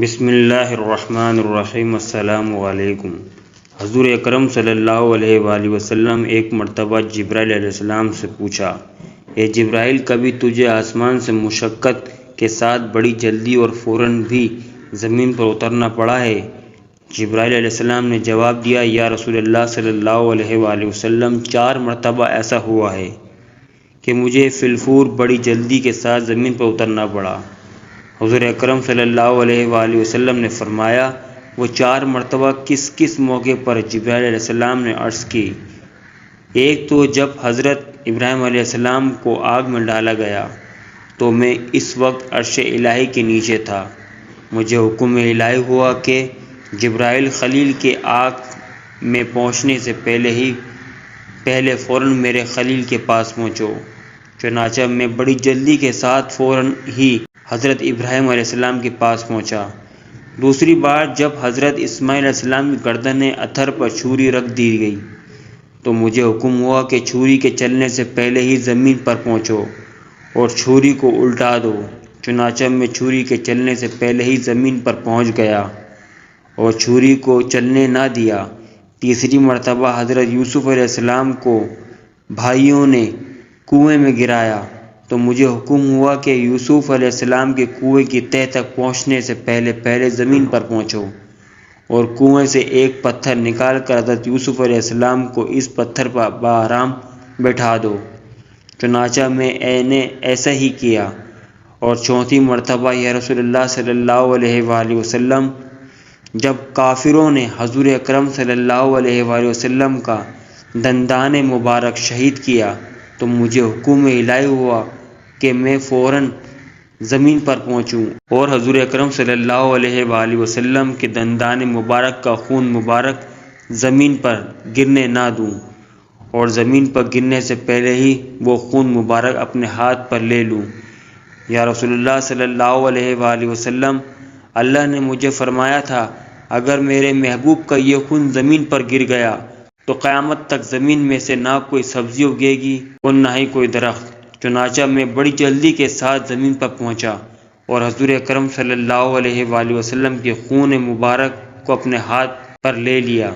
بسم اللہ الرحمن الرحیم۔ السلام علیکم۔ حضور اکرم صلی اللہ علیہ وآلہ وسلم ایک مرتبہ جبرائیل علیہ السلام سے پوچھا، اے جبرائیل، کبھی تجھے آسمان سے مشقت کے ساتھ بڑی جلدی اور فوراً بھی زمین پر اترنا پڑا ہے؟ جبرائیل علیہ السلام نے جواب دیا، یا رسول اللہ صلی اللہ علیہ وآلہ وسلم، 4 مرتبہ ایسا ہوا ہے کہ مجھے فی الفور بڑی جلدی کے ساتھ زمین پر اترنا پڑا۔ حضور اکرم صلی اللہ علیہ وآلہ وسلم نے فرمایا، وہ 4 مرتبہ کس کس موقع پر؟ جبرائیل علیہ السلام نے عرض کی، ایک تو جب حضرت ابراہیم علیہ السلام کو آگ میں ڈالا گیا تو میں اس وقت عرش الہی کے نیچے تھا، مجھے حکم الہی ہوا کہ جبرائیل خلیل کے آگ میں پہنچنے سے پہلے فوراً میرے خلیل کے پاس پہنچو۔ چنانچہ میں بڑی جلدی کے ساتھ فوراً ہی حضرت ابراہیم علیہ السلام کے پاس پہنچا۔ دوسری بار جب حضرت اسماعیل علیہ السلام کی گردن اتھر پر چھری رکھ دی گئی تو مجھے حکم ہوا کہ چھری کے چلنے سے پہلے ہی زمین پر پہنچو اور چھری کو الٹا دو۔ چنانچہ میں چھری کے چلنے سے پہلے ہی زمین پر پہنچ گیا اور چھری کو چلنے نہ دیا۔ تیسری مرتبہ حضرت یوسف علیہ السلام کو بھائیوں نے کنویں میں گرایا تو مجھے حکم ہوا کہ یوسف علیہ السلام کے کنویں کی تہہ تک پہنچنے سے پہلے زمین پر پہنچو اور کنویں سے ایک پتھر نکال کر حضرت یوسف علیہ السلام کو اس پتھر پر بآرام بٹھا دو۔ چنانچہ میں نے ایسا ہی کیا۔ اور چوتھی مرتبہ، یا رسول اللہ صلی اللہ علیہ وآلہ وسلم، جب کافروں نے حضور اکرم صلی اللہ علیہ وآلہ وسلم کا دندان مبارک شہید کیا تو مجھے حکم الہی ہوا کہ میں فوراً زمین پر پہنچوں اور حضور اکرم صلی اللہ علیہ وآلہ وسلم کے دندان مبارک کا خون مبارک زمین پر گرنے نہ دوں اور زمین پر گرنے سے پہلے ہی وہ خون مبارک اپنے ہاتھ پر لے لوں۔ یا رسول اللہ صلی اللہ علیہ وآلہ وسلم، اللہ نے مجھے فرمایا تھا، اگر میرے محبوب کا یہ خون زمین پر گر گیا تو قیامت تک زمین میں سے نہ کوئی سبزی اگے گی اور نہ ہی کوئی درخت۔ چنانچہ میں بڑی جلدی کے ساتھ زمین پر پہنچا اور حضور اکرم صلی اللہ علیہ وآلہ وسلم کے خون مبارک کو اپنے ہاتھ پر لے لیا۔